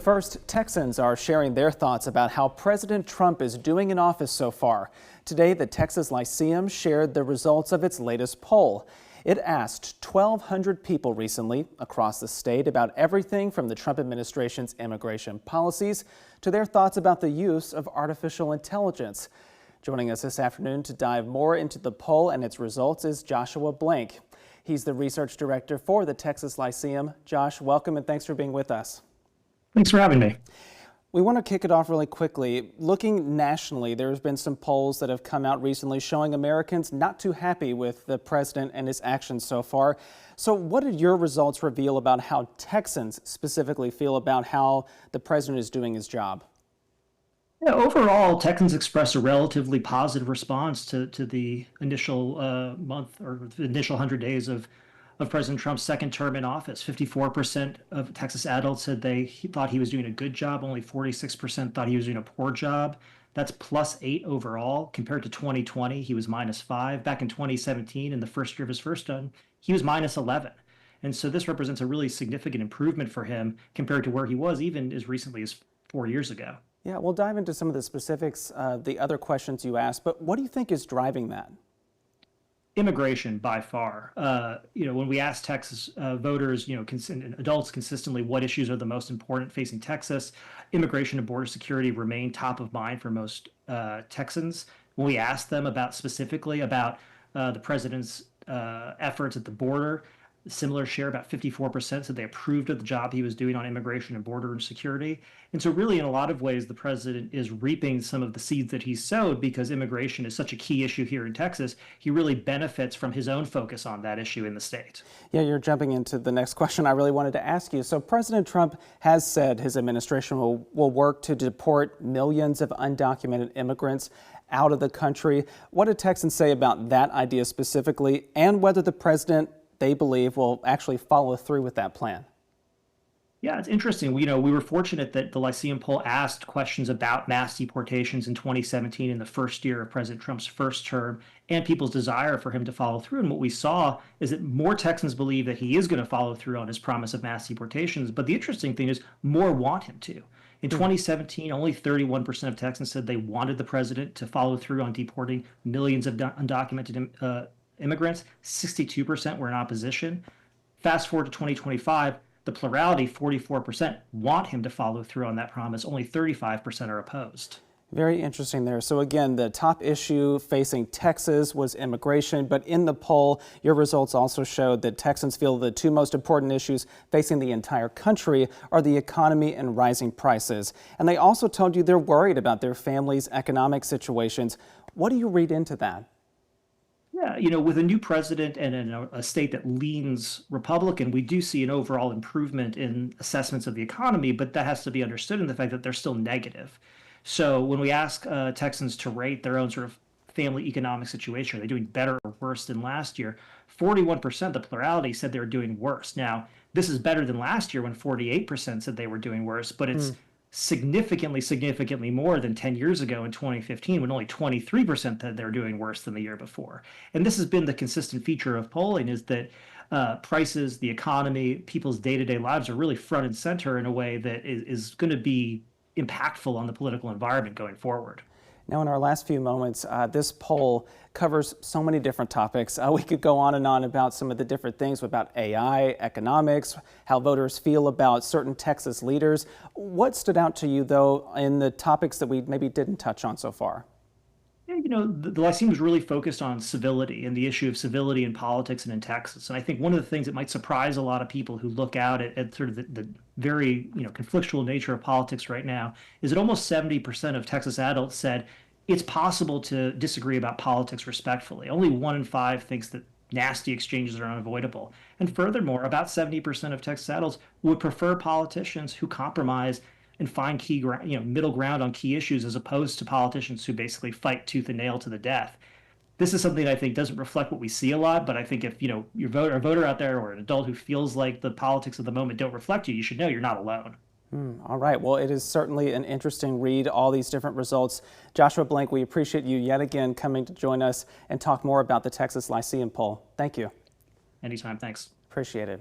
First, Texans are sharing their thoughts about how President Trump is doing in office so far. Today, the Texas Lyceum shared the results of its latest poll. It asked 1,200 people recently across the state about everything from the Trump administration's immigration policies to their thoughts about the use of artificial intelligence. Joining us this afternoon to dive more into the poll and its results is Joshua Blank. He's the research director for the Texas Lyceum. Josh, welcome and thanks for being with us. Thanks for having me. We want to kick it off really quickly. Looking nationally, there's been some polls that have come out recently showing Americans not too happy with the president and his actions so far. So what did your results reveal about how Texans specifically feel about how the president is doing his job? Yeah, overall, Texans expressed a relatively positive response to the initial month or the initial 100 days of President Trump's second term in office. 54% of Texas adults said they thought he was doing a good job. Only 46% thought he was doing a poor job. That's +8 overall. Compared to 2020, he was -5. Back in 2017, in the first year of his first term, he was -11. And so this represents a really significant improvement for him compared to where he was even as recently as 4 years ago. Yeah, we'll dive into some of the specifics, the other questions you asked, but what do you think is driving that? Immigration by far. When we ask Texas voters, adults consistently what issues are the most important facing Texas, immigration and border security remain top of mind for most Texans. When we ask them specifically about the president's efforts at the border, similar share, about 54% said they approved of the job he was doing on immigration and border and security. And so really, in a lot of ways, the president is reaping some of the seeds that he sowed because immigration is such a key issue here in Texas. He really benefits from his own focus on that issue in the state. Yeah, you're jumping into the next question I really wanted to ask you. So President Trump has said his administration will work to deport millions of undocumented immigrants out of the country. What did Texans say about that idea specifically, and whether the president, they believe, will actually follow through with that plan? Yeah, it's interesting. We were fortunate that the Lyceum poll asked questions about mass deportations in 2017 in the first year of President Trump's first term and people's desire for him to follow through. And what we saw is that more Texans believe that he is going to follow through on his promise of mass deportations. But the interesting thing is more want him to. In 2017, only 31% of Texans said they wanted the president to follow through on deporting millions of undocumented immigrants. 62% were in opposition. Fast forward to 2025, the plurality, 44%, want him to follow through on that promise. Only 35% are opposed. Very interesting there. So again, the top issue facing Texas was immigration, but in the poll, your results also showed that Texans feel the two most important issues facing the entire country are the economy and rising prices. And they also told you they're worried about their families' economic situations. What do you read into that? Yeah, with a new president and in a state that leans Republican, we do see an overall improvement in assessments of the economy, but that has to be understood in the fact that they're still negative. So when we ask Texans to rate their own sort of family economic situation, are they doing better or worse than last year? 41%, the plurality, said they were doing worse. Now, this is better than last year when 48% said they were doing worse, but it's significantly more than 10 years ago in 2015 when only 23% said they're doing worse than the year before. And this has been the consistent feature of polling, is that prices, the economy, people's day-to-day lives are really front and center in a way that is going to be impactful on the political environment going forward. Now, in our last few moments, this poll covers so many different topics. We could go on and on about some of the different things about AI, economics, how voters feel about certain Texas leaders. What stood out to you, though, in the topics that we maybe didn't touch on so far? Yeah, the Lyceum was really focused on civility and the issue of civility in politics and in Texas. And I think one of the things that might surprise a lot of people who look out at sort of the very conflictual nature of politics right now is that almost 70% of Texas adults said it's possible to disagree about politics respectfully. Only 1 in 5 thinks that nasty exchanges are unavoidable. And furthermore, about 70% of Texas adults would prefer politicians who compromise and find middle ground on key issues, as opposed to politicians who basically fight tooth and nail to the death. This is something I think doesn't reflect what we see a lot, but I think if you're a voter out there or an adult who feels like the politics of the moment don't reflect you, you should know you're not alone. All right. Well, it is certainly an interesting read, all these different results. Joshua Blank, we appreciate you yet again coming to join us and talk more about the Texas Lyceum poll. Thank you. Anytime. Thanks. Appreciate it.